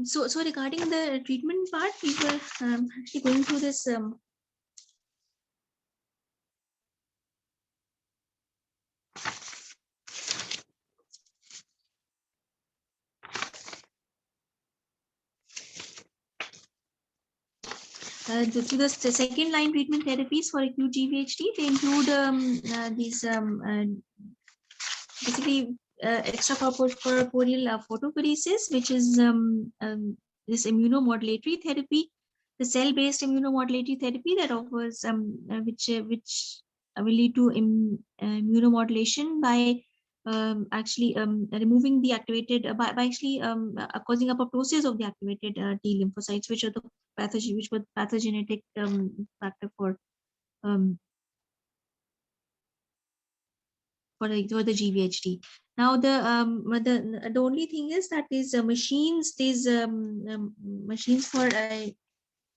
So regarding the treatment part, we were actually going through this. To the second line treatment therapies for acute GVHD, they include these basically extracorporeal photopheresis, which is this immunomodulatory therapy, the cell-based immunomodulatory therapy that offers which will lead to immunomodulation by actually removing the activated by actually causing apoptosis of the activated T lymphocytes, which are the which were pathogenic factor for um, for the GVHD. Now the only thing is that these machines, machines for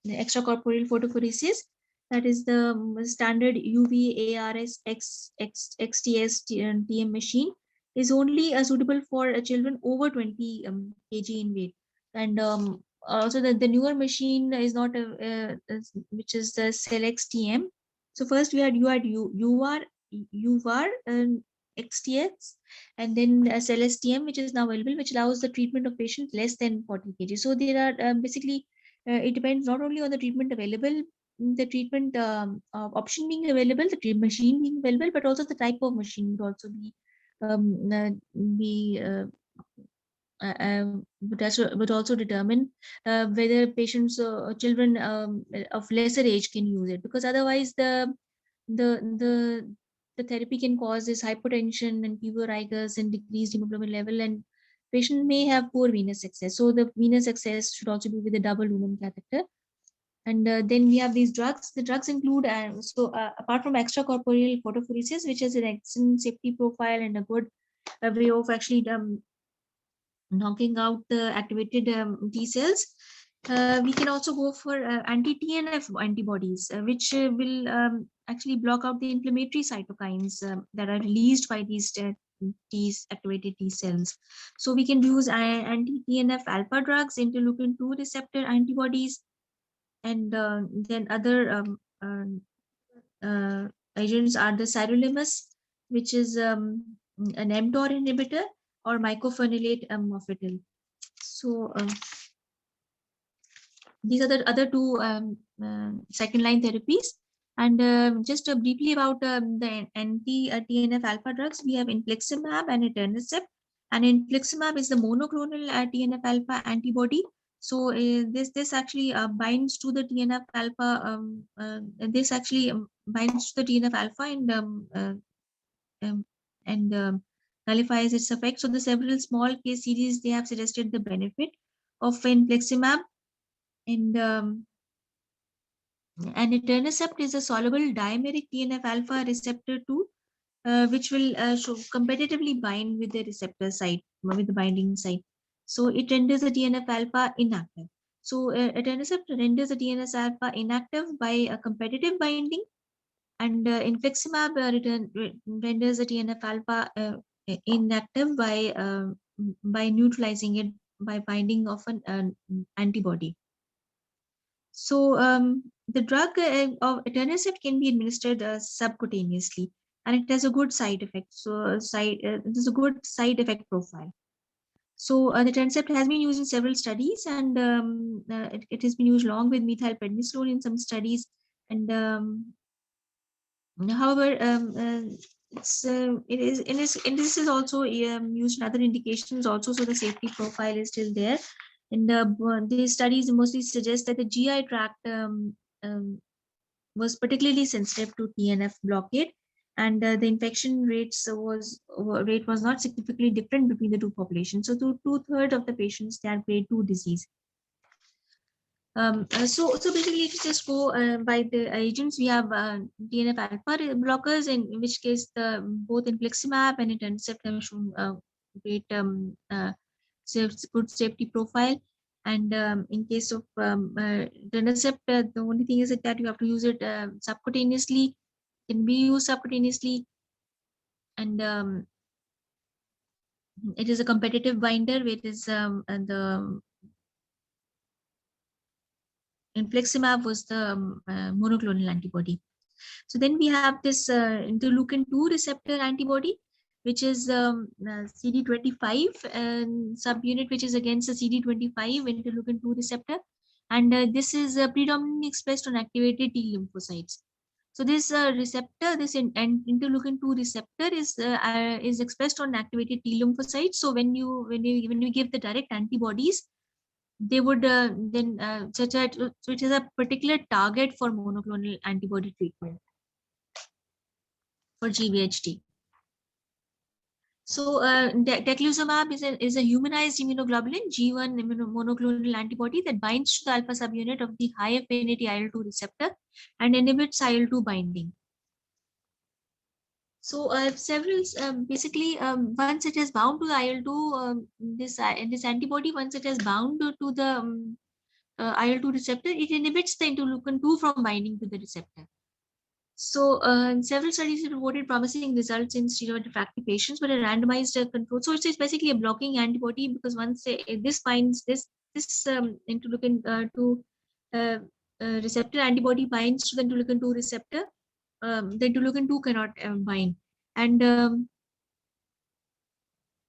extracorporeal photopheresis, that is the standard UV ARS XTS TM machine, is only suitable for children over 20 kg in weight. And also the newer machine is not which is the Select TM. So first UVAR XTX, and then Celestium, which is now available, which allows the treatment of patients less than 40 kg. So there are basically it depends not only on the treatment available, the treatment option being available, the treatment machine being available, but also the type of machine would also be would also determine whether patients children of lesser age can use it, because otherwise the the the therapy can cause this hypotension and fever, rigors, and decreased hemoglobin level, and patient may have poor venous access. So the venous access should also be with a double lumen catheter. And then we have these drugs. The drugs include, apart from extracorporeal photopheresis, which has an excellent safety profile and a good way of actually knocking out the activated T cells, we can also go for anti-TNF antibodies, which will actually block out the inflammatory cytokines that are released by these activated T cells. So we can use anti-TNF alpha drugs, interleukin 2 receptor antibodies, and then other agents are the sirolimus, which is an mTOR inhibitor, or mycophenolate mofetil. So these are the other two second line therapies. And just briefly about the anti-TNF alpha drugs, we have infliximab and etanercept. And infliximab is the monoclonal TNF alpha antibody. So this actually binds to the TNF alpha. This actually binds to the TNF alpha um, and nullifies its effect. So the several small case series, they have suggested the benefit of infliximab. And etanercept is a soluble dimeric TNF alpha receptor 2, which will competitively bind with the receptor site, with the binding site. So it renders the TNF alpha inactive. So etanercept renders the TNF alpha inactive by a competitive binding, and infliximab renders the TNF alpha inactive by neutralizing it by binding of an antibody. So the drug of etanercept can be administered subcutaneously, and it has a good side effect. So there's a good side effect profile. So the etanercept has been used in several studies, and it has been used along with methylprednisolone in some studies. And however, this is also used in other indications also, so the safety profile is still there. And these studies mostly suggest that the GI tract was particularly sensitive to TNF blockade, and the infection rate was not significantly different between the two populations. So two-thirds of the patients, they are grade 2 disease. So basically, if you just go by the agents, we have TNF alpha blockers, in which case both infliximab and etanercept have shown great good safety profile. And in case of etanercept, the only thing is that you have to use it subcutaneously. Can be used subcutaneously, and it is a competitive binder, which is infliximab was the monoclonal antibody. So then we have this interleukin-2 receptor antibody, which is CD25 subunit, which is against the CD25 interleukin-2 receptor. And this is predominantly expressed on activated T lymphocytes. So this receptor, this interleukin-2 receptor is expressed on activated T lymphocytes. So when you give the direct antibodies, they would then such a so it is a particular target for monoclonal antibody treatment for GVHD. So teclistamab is a humanized immunoglobulin G1 monoclonal antibody that binds to the alpha subunit of the high affinity IL-2 receptor and inhibits IL-2 binding. So several basically once it is bound to the IL-2, this antibody, once it is bound to the IL-2 receptor, it inhibits the interleukin-2 from binding to the receptor. So several studies have reported promising results in steroid refractory patients, but a randomized control. So it's basically a blocking antibody, because once this binds this interleukin-2 receptor antibody binds to the interleukin-2 receptor, the interleukin-2 cannot bind. And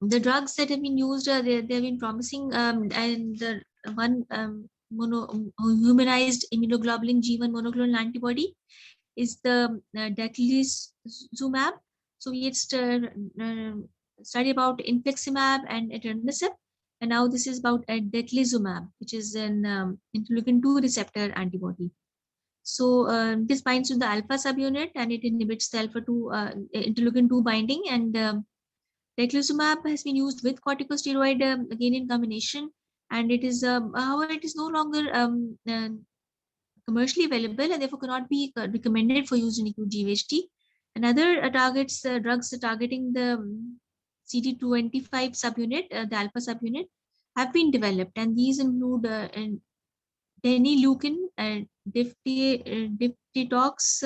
the drugs that have been used, they have been promising, and the one humanized immunoglobulin G1 monoclonal antibody is the daclizumab. So we had studied about infliximab and etanercept, and now this is about daclizumab, which is an interleukin-2 receptor antibody. So this binds to the alpha subunit and it inhibits the alpha-2 interleukin-2 binding. And daclizumab has been used with corticosteroid again in combination, and it is however it is no longer commercially available and therefore cannot be recommended for use in acute GVHD. And other targets, drugs targeting the CD25 subunit, the alpha subunit, have been developed, and these include denileukin, diftitox,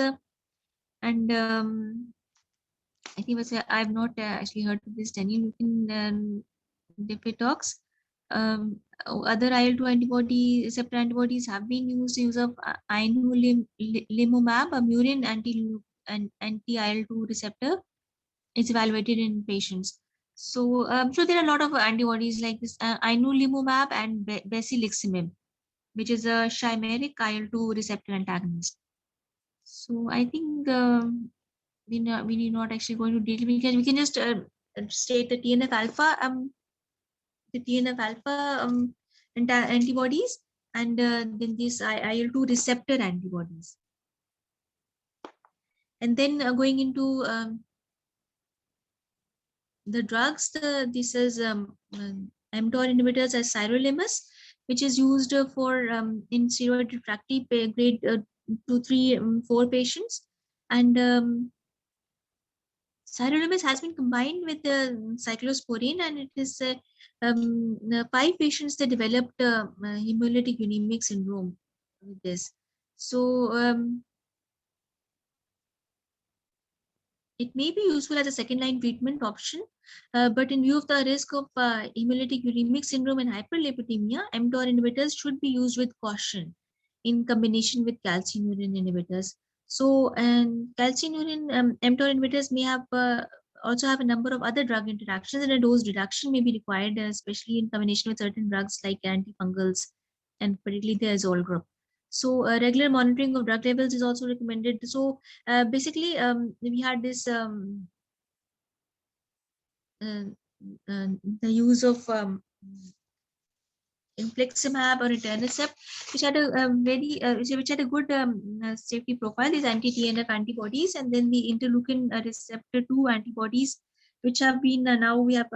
and I think I've not actually heard of this denileukin diftitox. Other IL-2 antibody receptor antibodies have been used. Use of ianalumab, a murine anti-IL-2 receptor, is evaluated in patients. So, so there are a lot of antibodies like this ianalumab and besiliximab, which is a chimeric IL-2 receptor antagonist. So I think we need not actually going to deal. We can just state the TNF alpha the TNF alpha antibodies, and then these IL-2 receptor antibodies. And then going into the drugs, this is mTOR inhibitors as sirolimus, which is used for in steroid refractory grade 2, 3, 4 patients. And sirolimus has been combined with cyclosporine, and it is 5 patients that developed hemolytic uremic syndrome with this. So it may be useful as a second-line treatment option, but in view of the risk of hemolytic uremic syndrome and hyperlipidemia, mTOR inhibitors should be used with caution in combination with calcineurin inhibitors. So, and calcineurin mTOR inhibitors may have also have a number of other drug interactions, and a dose reduction may be required, especially in combination with certain drugs like antifungals and particularly the azole group. So regular monitoring of drug levels is also recommended. So basically, we had this the use of infliximab or etanercept, which had a very which had a good safety profile. These anti-TNF antibodies, and then the interleukin receptor 2 antibodies, which have been now we have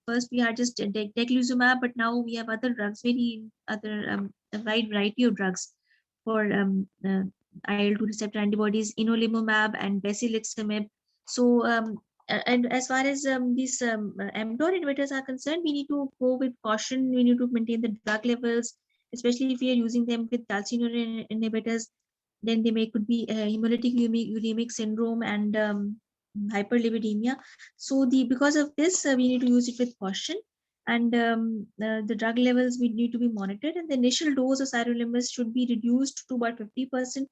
first we had just daclizumab, but now we have other drugs, very other a wide variety of drugs for IL-2 receptor antibodies, inelimumab and besiliximab. So and as far as these mTOR inhibitors are concerned, we need to go with caution. We need to maintain the drug levels, especially if we are using them with calcineurin inhibitors. Then they could be hemolytic uremic syndrome and hyperlipidemia. So because of this, we need to use it with caution. and the drug levels will need to be monitored, and the initial dose of sirolimus should be reduced to about 50%,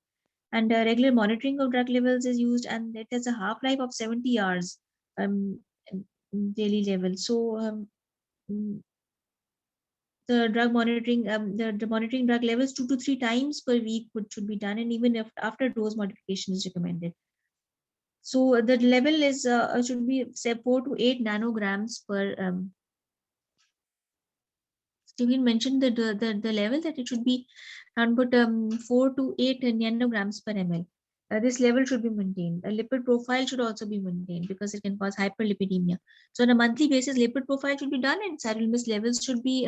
and regular monitoring of drug levels is used, and it has a half-life of 70 hours um, daily level. So mm, the drug monitoring, the monitoring drug levels 2 to 3 times per week should be done, and even if after dose modification is recommended. So the level is should be say 4 to 8 nanograms per. Steven mentioned the level that it should be around about 4 to 8 nanograms per ml. This level should be maintained. A lipid profile should also be maintained because it can cause hyperlipidemia. So on a monthly basis, lipid profile should be done, and sirolimus levels should be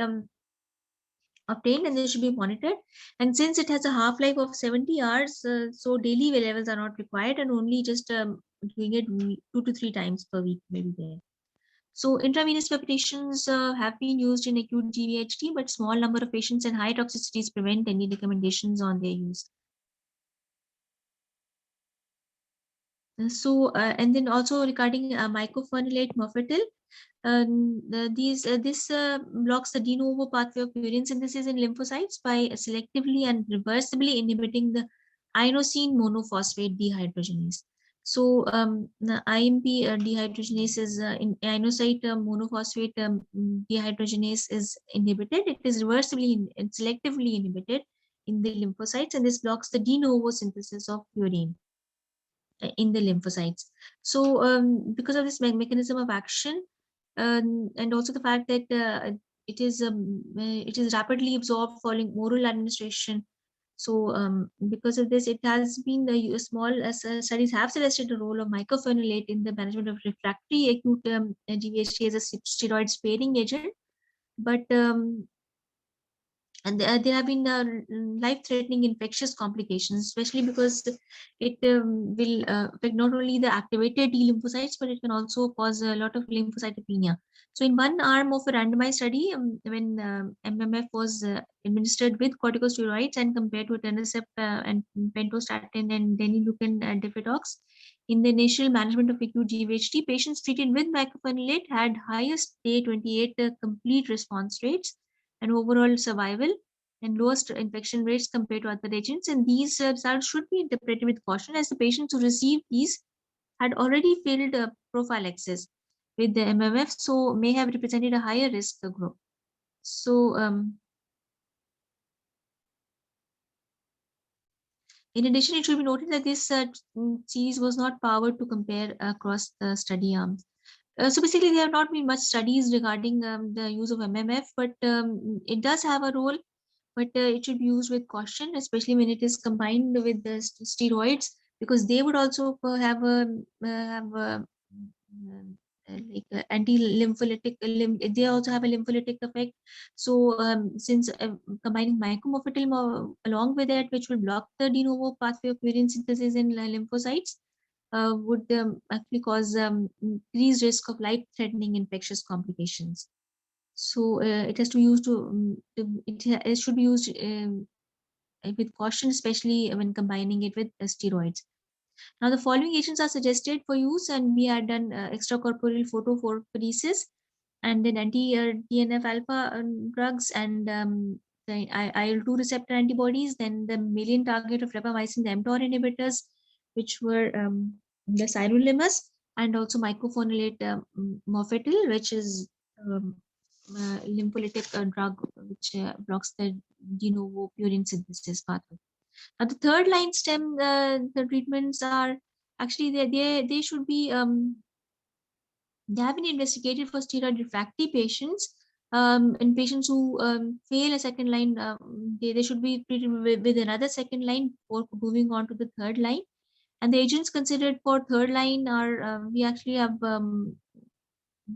obtained, and they should be monitored. And since it has a half-life of 70 hours, so daily levels are not required, and only just doing it 2 to 3 times per week may be there. So intravenous preparations have been used in acute GVHD, but small number of patients and high toxicities prevent any recommendations on their use. And then also regarding mycophenolate mofetil, this blocks the de novo pathway of purine synthesis in lymphocytes by selectively and reversibly inhibiting the inosine monophosphate dehydrogenase. So the IMP dehydrogenase is in inocyte monophosphate dehydrogenase is inhibited. It is reversibly and selectively inhibited in the lymphocytes, and this blocks the de novo synthesis of purine in the lymphocytes. So because of this mechanism of action, and also the fact that it is rapidly absorbed following oral administration. So because of this, it has been small studies have suggested the role of mycophenolate in the management of refractory acute GVHD as a steroid sparing agent. But and there have been life-threatening infectious complications, especially because it will affect not only the activated T lymphocytes, but it can also cause a lot of lymphocytopenia. So in one arm of a randomized study, when MMF was administered with corticosteroids and compared to etanercept and pentostatin and denileukin and Defitox, in the initial management of acute GVHD, patients treated with mycophenolate had highest day 28 complete response rates and overall survival and lowest infection rates compared to other agents. And these results should be interpreted with caution, as the patients who received these had already failed prophylaxis with the MMF, so may have represented a higher risk group. So in addition, it should be noted that this series was not powered to compare across the study arms. So basically, there have not been much studies regarding the use of MMF, but it does have a role, but it should be used with caution, especially when it is combined with the steroids, because they would also like anti-lympholytic. They also have a lympholytic effect. So since combining mycophenolate along with it, which will block the de novo pathway of purine synthesis in lymphocytes, would actually cause increased risk of life-threatening infectious complications. So it has to use it should be used with caution, especially when combining it with steroids. Now, the following agents are suggested for use, and we had done extracorporeal photophoresis, and then anti-TNF alpha drugs, and the IL-2 receptor antibodies, then the mammalian target of rapamycin, the mTOR inhibitors, which were the sirolimus, and also mycophenolate mofetil, which is lympholytic drug which blocks the de novo purine synthesis pathway. Now, the third line stem, the treatments are actually they should be they have been investigated for steroid refractory patients, and patients who fail a second line, they should be treated with another second line before moving on to the third line. And the agents considered for third line are we actually have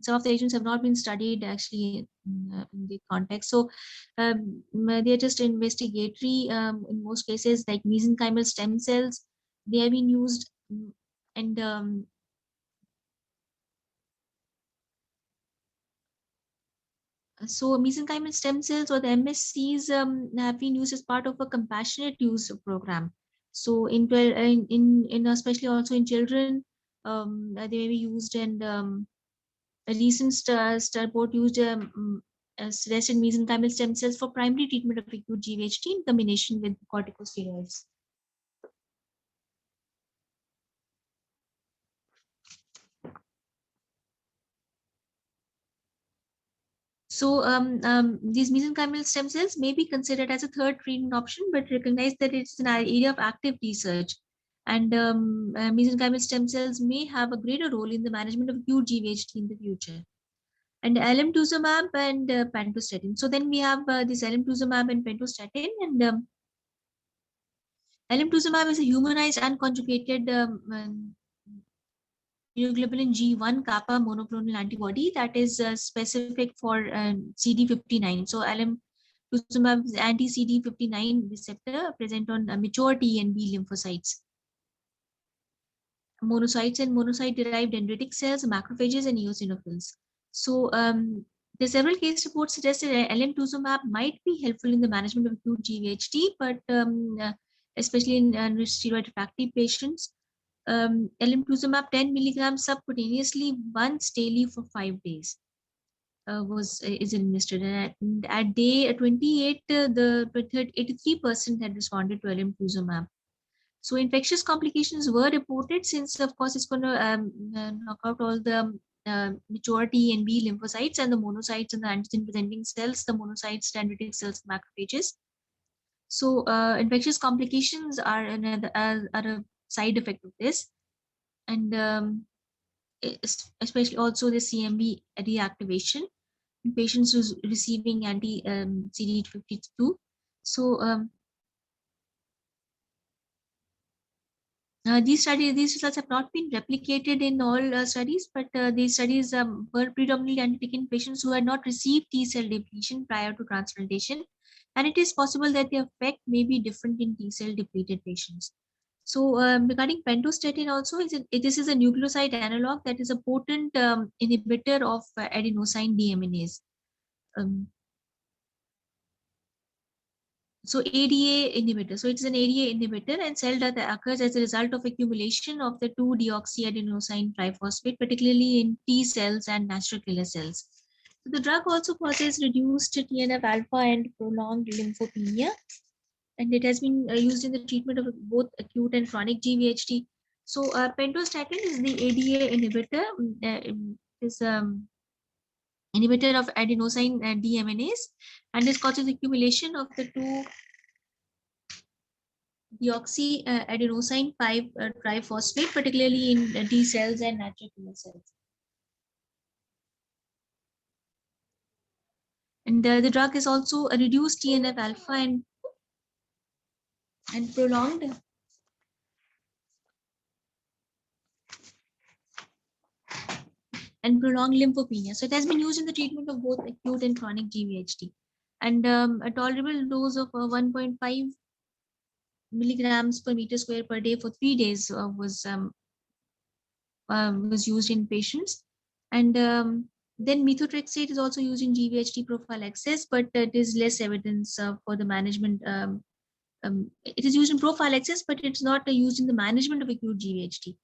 some of the agents have not been studied actually in the context. So they're just investigatory in most cases, like mesenchymal stem cells. They have been used, and so mesenchymal stem cells or the MSCs have been used as part of a compassionate use program. So in especially also in children, they may be used, and A recent report used rested mesenchymal stem cells for primary treatment of acute GVHD in combination with corticosteroids. So these mesenchymal stem cells may be considered as a third treatment option, but recognize that it's an area of active research. And mesenchymal stem cells may have a greater role in the management of acute GVHD in the future. And alemtuzumab and pentostatin. So then we have this alemtuzumab and pentostatin, and alemtuzumab is a humanized unconjugated immunoglobulin G1 kappa monoclonal antibody that is specific for CD59. So alemtuzumab is anti-CD59 receptor present on mature T and B lymphocytes, monocytes and monocyte-derived dendritic cells, macrophages, and eosinophils. So the several case reports suggested alemtuzumab might be helpful in the management of acute GVHD, but especially in steroid refractory patients. Alemtuzumab 10 milligrams subcutaneously once daily for 5 days is administered. And at day 28, the 83% had responded to alemtuzumab. So infectious complications were reported, since of course it's going to knock out all the mature T and B lymphocytes and the monocytes and the antigen presenting cells, the monocytes, dendritic cells, macrophages. So infectious complications are a side effect of this, and especially also the CMV reactivation in patients who's receiving anti CD52. So these results have not been replicated in all studies, but these studies were predominantly undertaken in patients who had not received T cell depletion prior to transplantation, and it is possible that the effect may be different in T cell depleted patients. So regarding pentostatin also, this is a nucleoside analog that is a potent inhibitor of adenosine deaminase. So ADA inhibitor. So it's an ADA inhibitor, and cell death occurs as a result of accumulation of the 2-deoxyadenosine triphosphate, particularly in T cells and natural killer cells. So the drug also causes reduced TNF alpha and prolonged lymphopenia, and it has been used in the treatment of both acute and chronic GVHD. So pentostatin is the ADA inhibitor. Is inhibitor of adenosine deaminase, and this causes accumulation of the 2-deoxyadenosine 5 triphosphate, particularly in T cells and natural killer cells. And the drug is also a reduced TNF alpha and prolonged lymphopenia. So it has been used in the treatment of both acute and chronic GVHD. And a tolerable dose of 1.5 milligrams per meter square per day for 3 days was used in patients. And then methotrexate is also used in GVHD prophylaxis, but it is less evidence for the management. It is used in prophylaxis, but it's not used in the management of acute GVHD,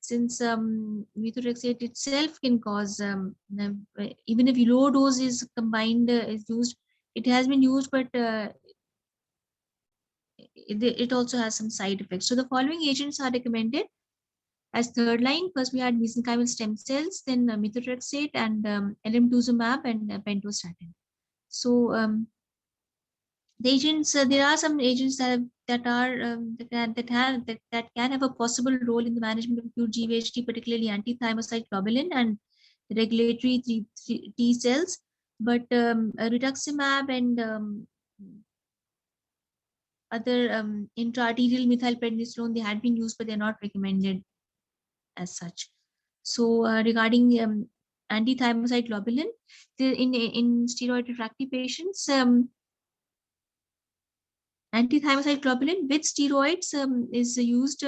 since methotrexate itself can cause, even if low dose is combined, is used, it has been used, but it also has some side effects. So the following agents are recommended as third line. First, we had mesenchymal stem cells, then methotrexate, and alemtuzumab and pentostatin. So the agents, there are some agents that can have a possible role in the management of acute GVHD, particularly anti-thymocyte globulin and regulatory T cells. But rituximab and other intraarterial methylprednisolone, they had been used, but they're not recommended as such. So regarding anti-thymocyte globulin, in steroid refractory patients, anti-thymocyte globulin with steroids is used,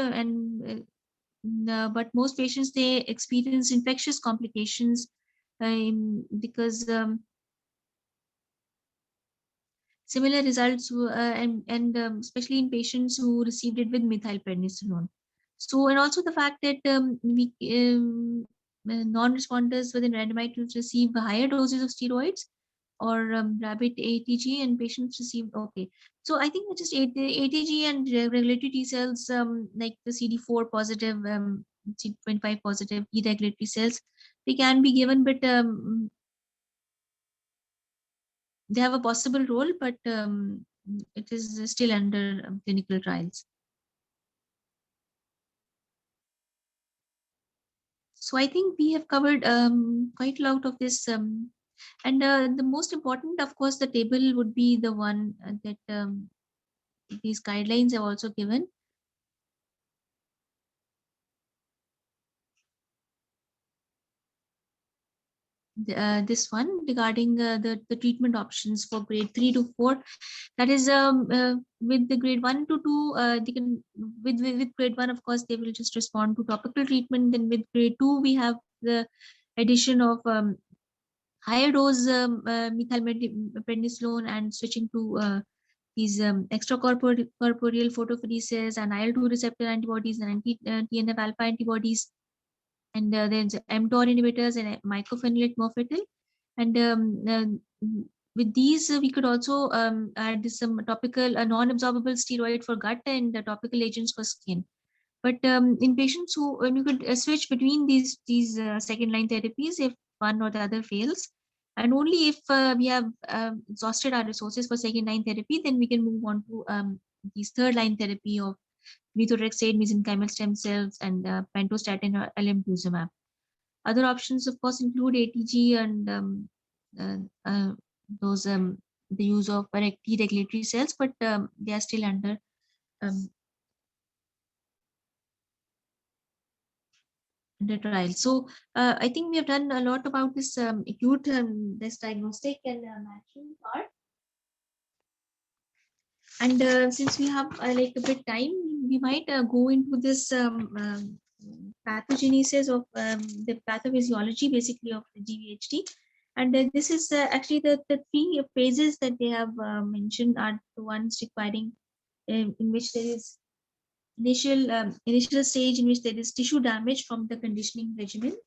but most patients, they experience infectious complications because similar results, and especially in patients who received it with methylprednisolone. So, and also the fact that non-responders were then randomized to receive higher doses of steroids or rabbit ATG, and patients received okay. So I think just ATG and regulatory T cells, like the CD4 positive, CD25 positive T regulatory cells, they can be given, but they have a possible role, but it is still under clinical trials. So I think we have covered quite a lot of this, and the most important, of course, the table would be the one that these guidelines have also given. This one regarding the treatment options for grade 3 to 4. That is with the grade 1 to 2, they can with grade 1, of course, they will just respond to topical treatment. Then with grade 2, we have the addition of higher dose methylprednisolone and switching to these extracorporeal photopheresis and IL-2 receptor antibodies and TNF alpha antibodies, and there's mTOR inhibitors and mycophenolate mofetil. And with these, we could also add some topical non-absorbable steroid for gut and topical agents for skin. But in patients who, when you could switch between these second line therapies if one or the other fails, and only if we have exhausted our resources for second line therapy, then we can move on to these third line therapy of methotrexate, mesenchymal stem cells, and pentostatin or alemtuzumab. Other options, of course, include ATG and uh, uh, those the use of T regulatory cells, but they are still under um, trial. So I think we have done a lot about this acute this diagnostic and management part. And since we have like a bit time, we might go into this pathogenesis of the pathophysiology, basically, of the GVHD. And this is actually the three phases that they have mentioned are the ones requiring in which there is initial stage in which there is tissue damage from the conditioning regimen,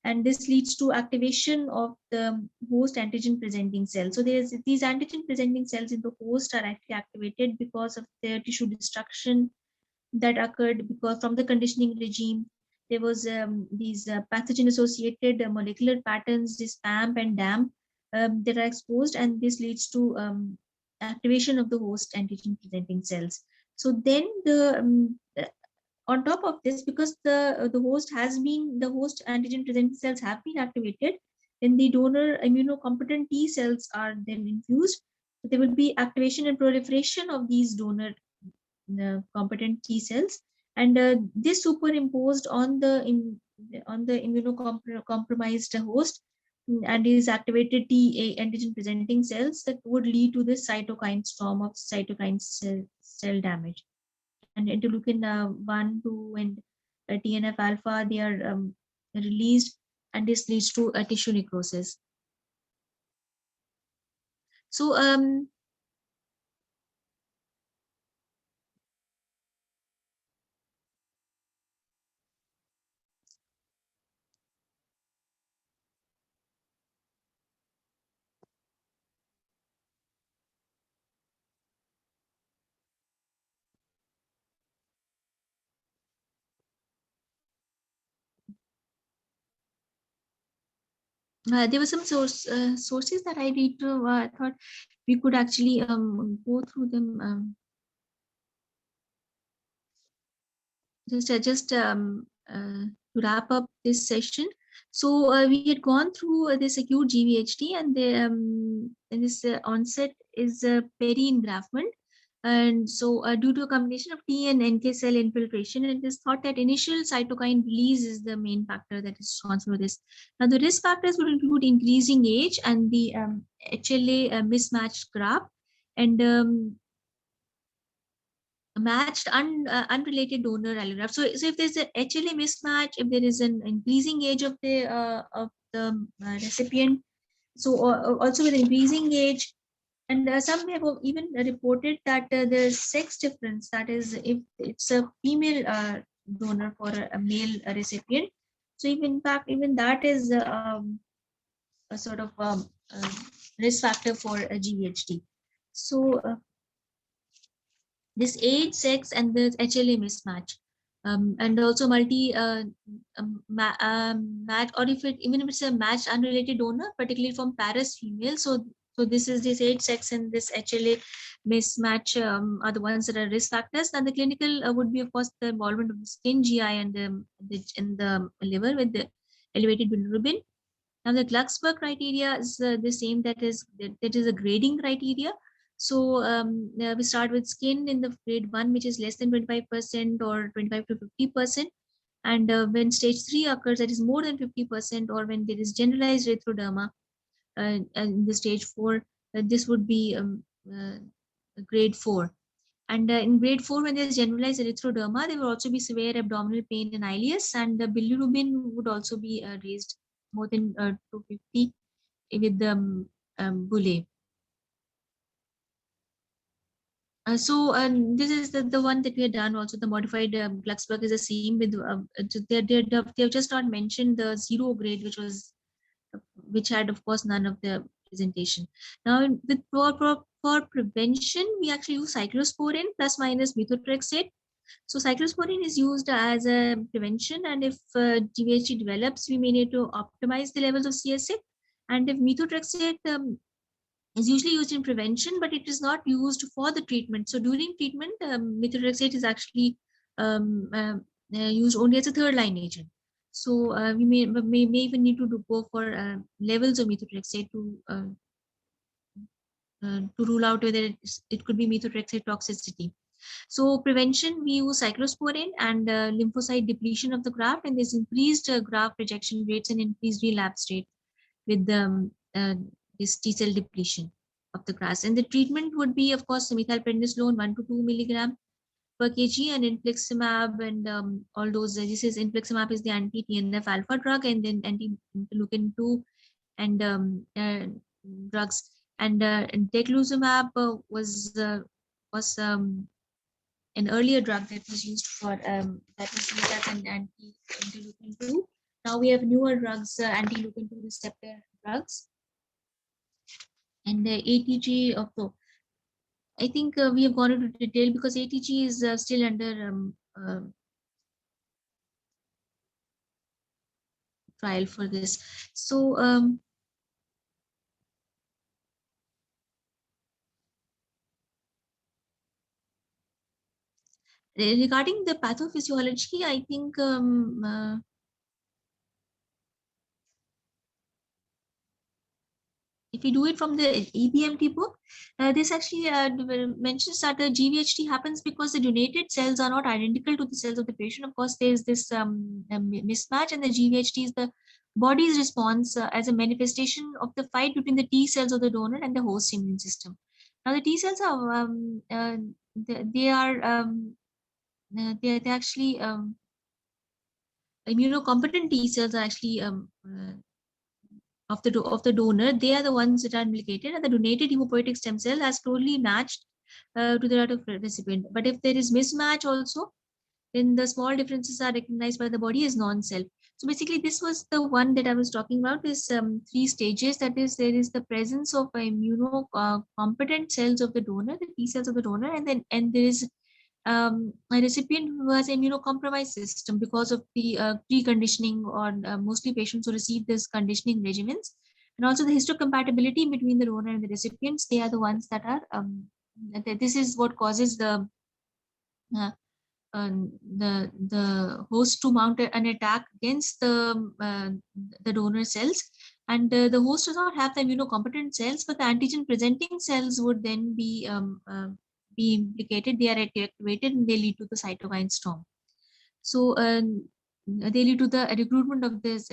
and this leads to activation of the host antigen presenting cells. So there's these antigen presenting cells in the host are actually activated because of their tissue destruction that occurred because from the conditioning regime. There was these pathogen associated molecular patterns, this PAMP and DAMP, that are exposed, and this leads to activation of the host antigen presenting cells. So then on top of this, because the host antigen presenting cells have been activated, then the donor immunocompetent T cells are then infused. So there will be activation and proliferation of these donor competent T cells, and this superimposed on the immunocompromised host, and is activated T antigen presenting cells that would lead to this cytokine storm of cytokine cell damage. And interleukin 1, 2, and TNF alpha, they are released, and this leads to a tissue necrosis. So there were some sources that I read to. I thought we could actually go through them. To wrap up this session. So we had gone through this acute GVHD, and this onset is peri-engraftment. And so due to a combination of T and NK cell infiltration, it is thought that initial cytokine release is the main factor that is responsible for this. Now, the risk factors would include increasing age and the HLA mismatched graft, and matched unrelated donor allograft. So if there's a HLA mismatch, if there is an increasing age of the recipient, so also with increasing age, and some have even reported that the sex difference, that is, if it's a female donor for a male recipient, So even that is a sort of risk factor for a GVHD. So this age, sex, and the HLA mismatch, and also match, or if it even if it's a matched unrelated donor, particularly from Paris female. So this age, sex, and this HLA mismatch are the ones that are risk factors. And the clinical would be, of course, the involvement of the skin, GI, and the liver with the elevated bilirubin. Now the Glucksberg criteria is the same, that is a grading criteria. So we start with skin in the grade 1, which is less than 25% or 25 to 50%. And when stage 3 occurs, that is more than 50%, or when there is generalized erythroderma in the stage 4, this would be grade 4. And in grade 4, when there's generalized erythroderma, there will also be severe abdominal pain and ileus, and the bilirubin would also be raised more than 250 with the bulle. This is the one that we have done. Also, the modified Glucksberg is the same with they've just not mentioned the 0 grade, which had, of course, none of the presentation. Now, for prevention, we actually use cyclosporin plus minus methotrexate. So cyclosporin is used as a prevention, and if GVHD develops, we may need to optimize the levels of CSF. And if methotrexate is usually used in prevention, but it is not used for the treatment. So during treatment, methotrexate is actually used only as a third line agent. So we may even need to go for levels of methotrexate to rule out whether it could be methotrexate toxicity. So prevention, we use cyclosporin and lymphocyte depletion of the graft, and there's increased graft rejection rates and increased relapse rate with this T cell depletion of the graft. And the treatment would be, of course, methylprednisolone 1 to 2 milligram per kg, and infliximab, and all those. This is infliximab is the anti-TNF alpha drug, and then anti-interleukin 2 and drugs. And daclizumab was an earlier drug that was used for that was used as an anti-interleukin 2. Now we have newer drugs, anti-interleukin 2 receptor drugs, and the ATG also. I think we have gone into detail because ATG is still under trial for this. So regarding the pathophysiology, I think if we do it from the EBMT book, this actually mentions that the GVHD happens because the donated cells are not identical to the cells of the patient. Of course, there's this mismatch, and the GVHD is the body's response as a manifestation of the fight between the T cells of the donor and the host immune system. Now, the T cells are they are they actually immunocompetent T cells are actually of the donor. They are the ones that are implicated, and the donated hematopoietic stem cell has closely matched to the of recipient. But if there is mismatch also, then the small differences are recognized by the body as non-self. So basically, this was the one that I was talking about. This 3 stages. That is, there is the presence of immunocompetent cells of the donor, the T cells of the donor, and there is a recipient who has immunocompromised system because of the preconditioning, or mostly patients who receive this conditioning regimens, and also the histocompatibility between the donor and the recipients. They are the ones that are this is what causes uh, the host to mount an attack against the donor cells, and the host does not have the immunocompetent cells, but the antigen presenting cells would then be implicated. They are activated, and they lead to the cytokine storm. So they lead to the recruitment of this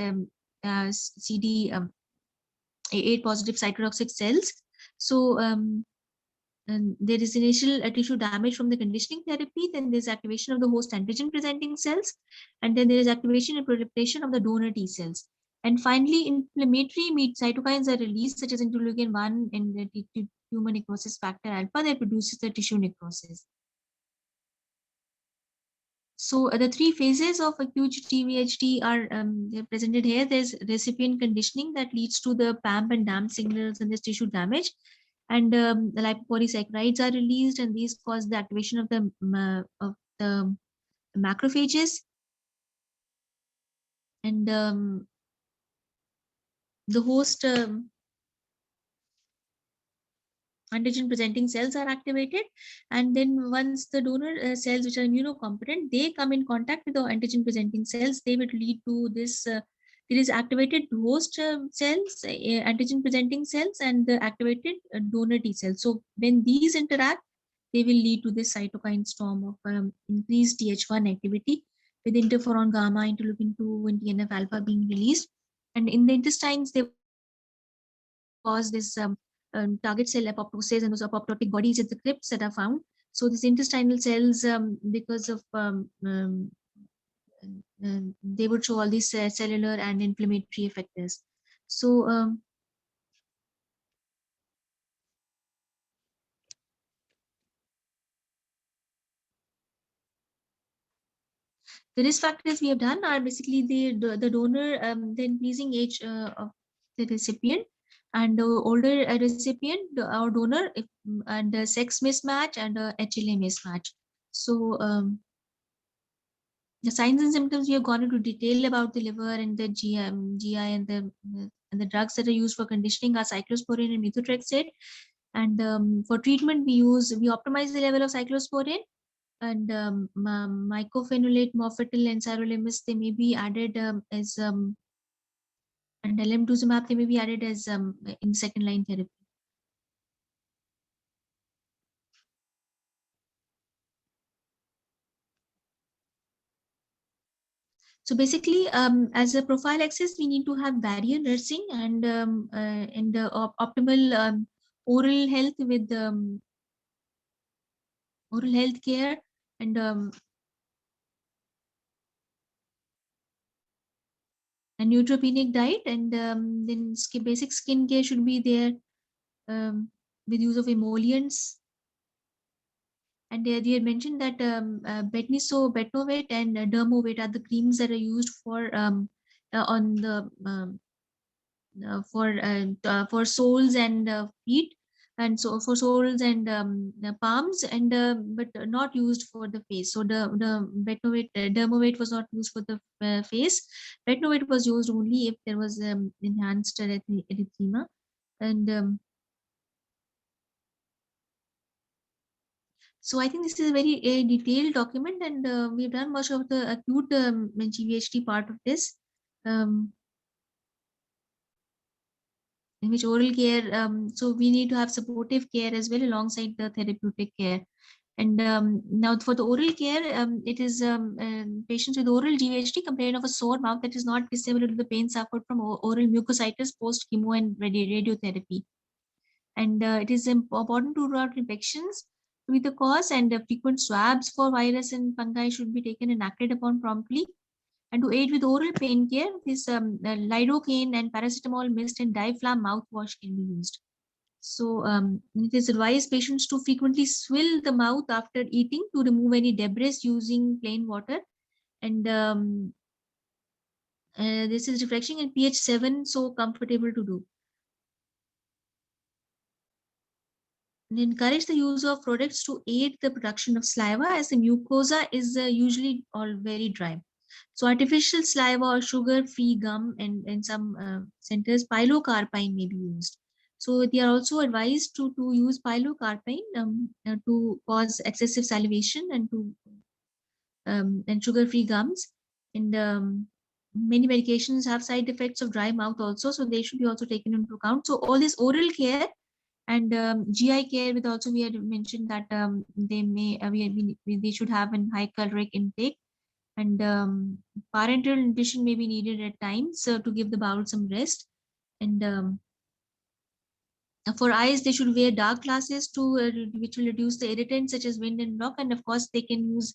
CD8 positive cytotoxic cells. So and there is initial tissue damage from the conditioning therapy, then there's activation of the host antigen presenting cells, and then there is activation and proliferation of the donor T cells. And finally, inflammatory cytokines are released, such as interleukin 1 and the tumor necrosis factor alpha that produces the tissue necrosis. So the three phases of acute GVHD are they're presented here. There's recipient conditioning that leads to the PAMP and DAMP signals and this tissue damage. And the lipopolysaccharides are released, and these cause the activation of the macrophages. And the host antigen presenting cells are activated, and then once the donor cells which are immunocompetent, they come in contact with the antigen presenting cells, they would lead to this it is activated host cells, antigen presenting cells, and the activated donor T cells. So when these interact, they will lead to this cytokine storm of increased Th1 activity with interferon gamma, interleukin 2, and TNF alpha being released. And in the intestines, they cause this target cell apoptosis, and those apoptotic bodies at the crypts that are found. So these intestinal cells, because of they would show all these cellular and inflammatory effects. So the risk factors we have done are basically the donor, the increasing age of the recipient, and the older recipient or donor, and the sex mismatch, and HLA mismatch. So the signs and symptoms, we have gone into detail about the liver and the GI, and the drugs that are used for conditioning are cyclosporine and methotrexate. And for treatment, we optimize the level of cyclosporine, and mycophenolate, mofetil, and sirolimus, they may be added as and alemtuzumab, they may be added as in second line therapy. So basically, as a prophylaxis, we need to have barrier nursing and optimal oral health with oral health care, and a neutropenic diet, and then basic skin care should be there with use of emollients. And they had mentioned that betnovate and dermovate are the creams that are used for on the for soles and feet, and so for soles and the palms, and but not used for the face. So the betnovate, dermovate was not used for the face. Betnovate was used only if there was enhanced erythema. And so I think this is a very detailed document, and we've done much of the acute GVHD part of this. In which oral care, so we need to have supportive care as well alongside the therapeutic care. And now for the oral care, it is patients with oral GVHD complain of a sore mouth that is not dissimilar to the pain suffered from oral mucositis post chemo and radiotherapy. And it is important to rule out infections to be the cause, and frequent swabs for virus and fungi should be taken and acted upon promptly. And to aid with oral pain care, this lidocaine and paracetamol mist and diaphragm mouthwash can be used. So it is advised patients to frequently swill the mouth after eating to remove any debris using plain water. And this is refreshing and pH 7, so comfortable to do. And encourage the use of products to aid the production of saliva, as the mucosa is usually all very dry. So artificial saliva or sugar-free gum, and in some centers, pilocarpine may be used. So they are also advised to use pilocarpine to cause excessive salivation, and to and sugar-free gums. And many medications have side effects of dry mouth also, so they should be also taken into account. So all this oral care and GI care, with also we had mentioned that they may they should have a high caloric intake, and parenteral nutrition may be needed at times to give the bowel some rest. And for eyes, they should wear dark glasses to which will reduce the irritants such as wind and block. And of course, they can use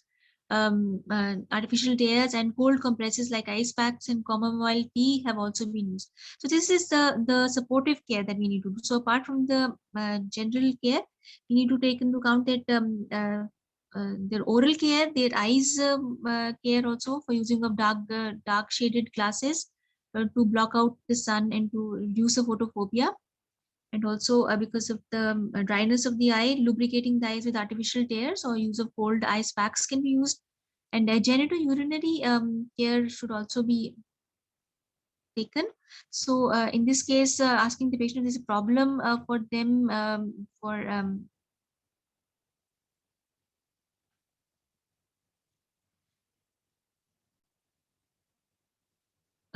artificial tears, and cold compresses like ice packs and chamomile tea have also been used. So this is the supportive care that we need to do. So apart from the general care, we need to take into account that their oral care, their eyes care also, for using of dark shaded glasses to block out the sun and to reduce the photophobia. And also because of the dryness of the eye, lubricating the eyes with artificial tears or use of cold ice packs can be used. And genitourinary care should also be taken. So in this case, asking the patient if there's a problem for them for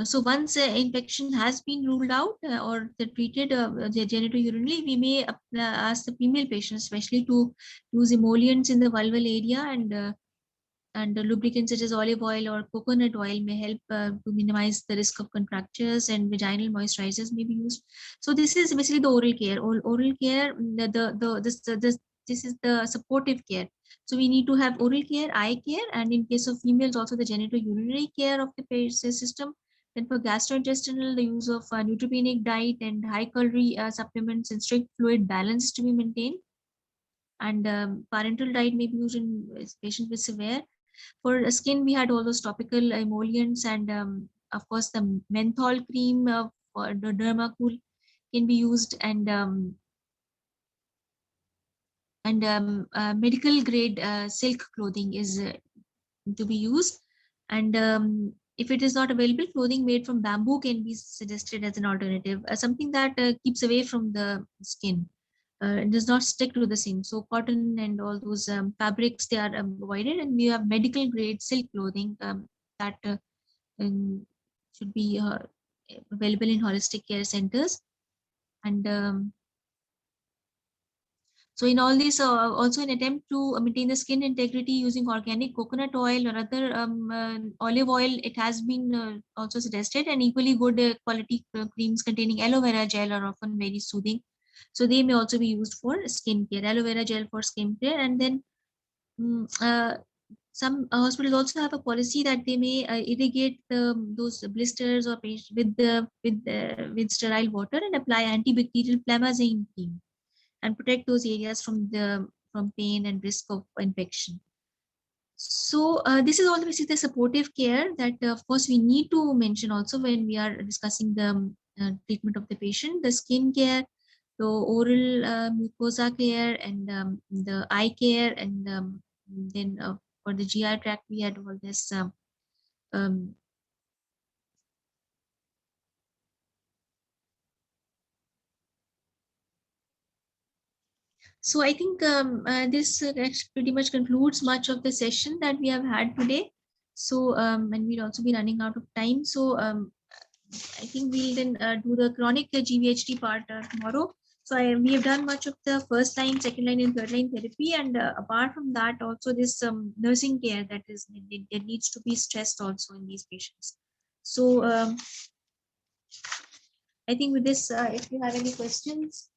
so once infection has been ruled out or the treated the genitourinary, we may ask the female patients especially to use emollients in the vulval area, and lubricants such as olive oil or coconut oil may help to minimize the risk of contractures, and vaginal moisturizers may be used. So this is basically the oral care. Oral care, this is the supportive care. So we need to have oral care, eye care, and in case of females also the genitourinary care of the patient system. Then for gastrointestinal, the use of neutropenic diet and high calorie supplements and strict fluid balance to be maintained. And parental diet may be used in patients with severe. For skin, we had all those topical emollients, and of course the menthol cream for the Dermacool can be used, and medical grade silk clothing is to be used. And if it is not available, clothing made from bamboo can be suggested as an alternative, something that keeps away from the skin. It does not stick to the skin. So cotton and all those fabrics, they are avoided, and we have medical grade silk clothing that should be available in holistic care centers. And so in all this, also an attempt to maintain the skin integrity using organic coconut oil or other olive oil, it has been also suggested, and equally good quality creams containing aloe vera gel are often very soothing. So they may also be used for skin care, aloe vera gel for skin care. And then some hospitals also have a policy that they may irrigate those blisters or with sterile water and apply antibacterial flamazine cream and protect those areas from pain and risk of infection. So this is all basically the supportive care that of course we need to mention also when we are discussing the treatment of the patient. The skin care, the oral mucosa care, and the eye care, and then for the GI tract we had all this um, so I think this pretty much concludes much of the session that we have had today. So and we'll also be running out of time. So I think we'll then do the chronic GVHD part tomorrow. So we have done much of the first line, second line, and third line therapy. And apart from that, also this nursing care that needs to be stressed also in these patients. So I think with this, if you have any questions.